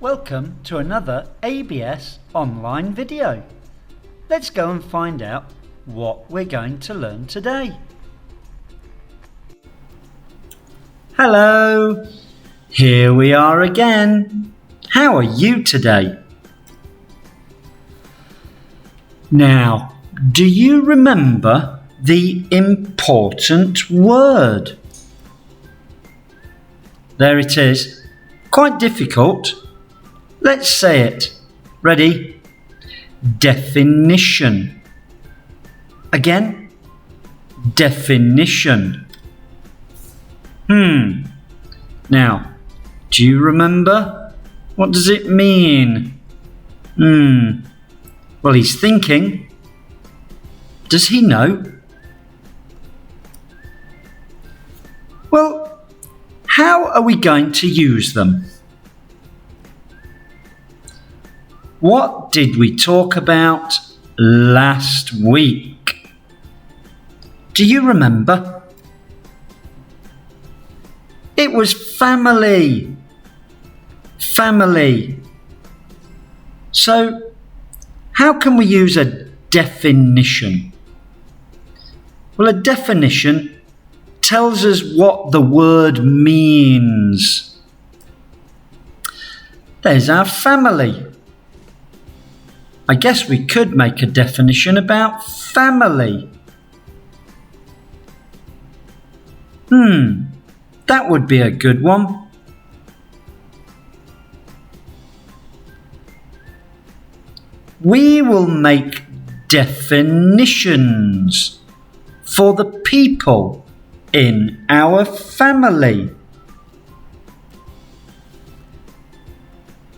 Welcome to another ABS online video. Let's go and find out what we're going to learn today. Hello, here we are again. How are you today? Now, do you remember the important word? There it is. Quite difficult. Let's say it. Ready? Definition. Again. Definition. Now, do you remember? What does it mean? Well, he's thinking. Does he know? Well, how are we going to use them? What did we talk about last week? Do you remember? It was family. Family. So, how can we use a definition? Well, a definition tells us what the word means. There's our family. I guess we could make a definition about family. That would be a good one. We will make definitions for the people in our family.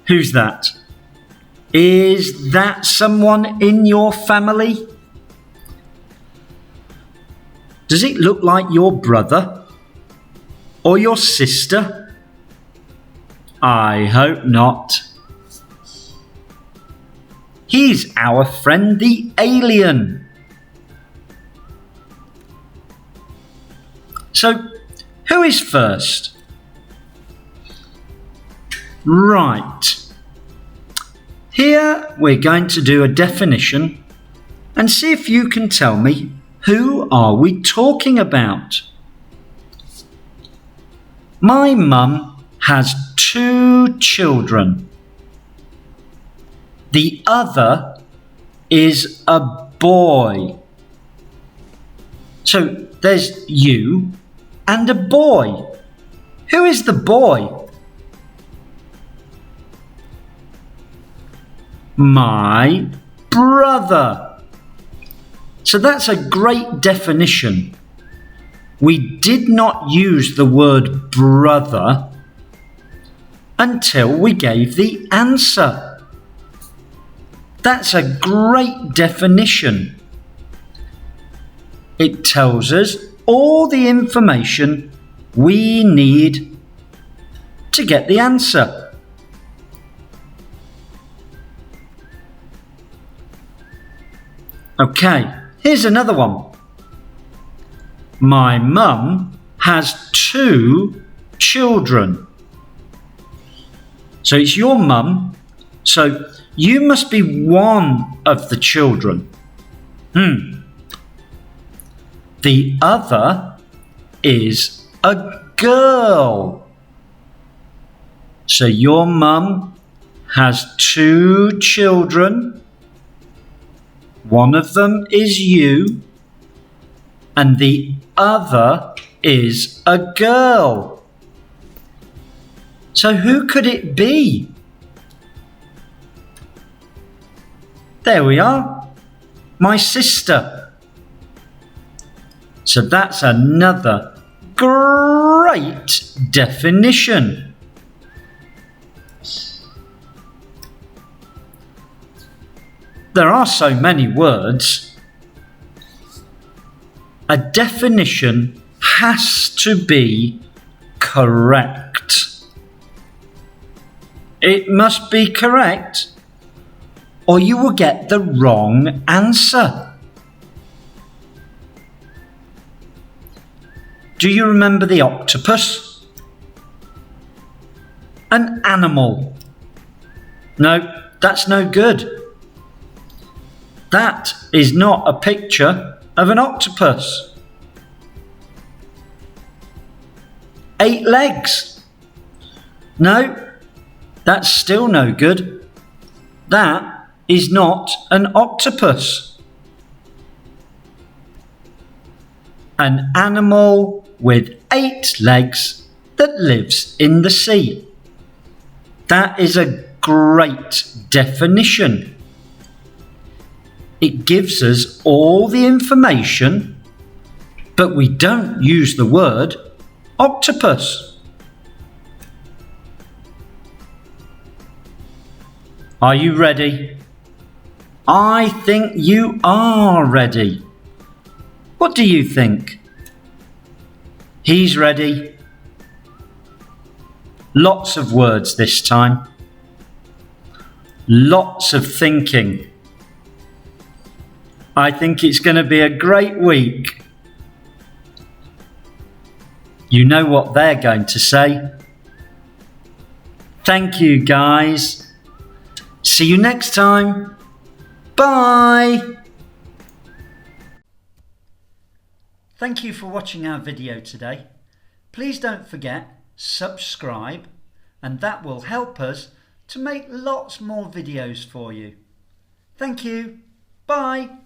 Who's that? Is that someone in your family? Does it look like your brother or your sister? I hope not. He's our friend the alien. So, who is first? Right. Here we're going to do a definition and see if you can tell me who are we talking about. My mum has 2 children. The other is a boy. So there's you and a boy. Who is the boy? My brother. So that's a great definition. We did not use the word brother until we gave the answer. That's a great definition. It tells us all the information we need to get the answer. Okay, here's another one. My mum has 2 children. So it's your mum, so you must be one of the children. The other is a girl. So your mum has 2 children. One of them is you, and the other is a girl. So who could it be? There we are. My sister. So that's another great definition. There are so many words. A definition has to be correct. It must be correct, or you will get the wrong answer. Do you remember the octopus? An animal. No, that's no good. That is not a picture of an octopus. 8 legs. No, that's still no good. That is not an octopus. An animal with 8 legs that lives in the sea. That is a great definition. It gives us all the information, but we don't use the word octopus. Are you ready? I think you are ready. What do you think? He's ready. Lots of words this time. Lots of thinking. I think it's going to be a great week. You know what they're going to say. Thank you, guys. See you next time. Bye. Thank you for watching our video today. Please don't forget, subscribe, and that will help us to make lots more videos for you. Thank you. Bye.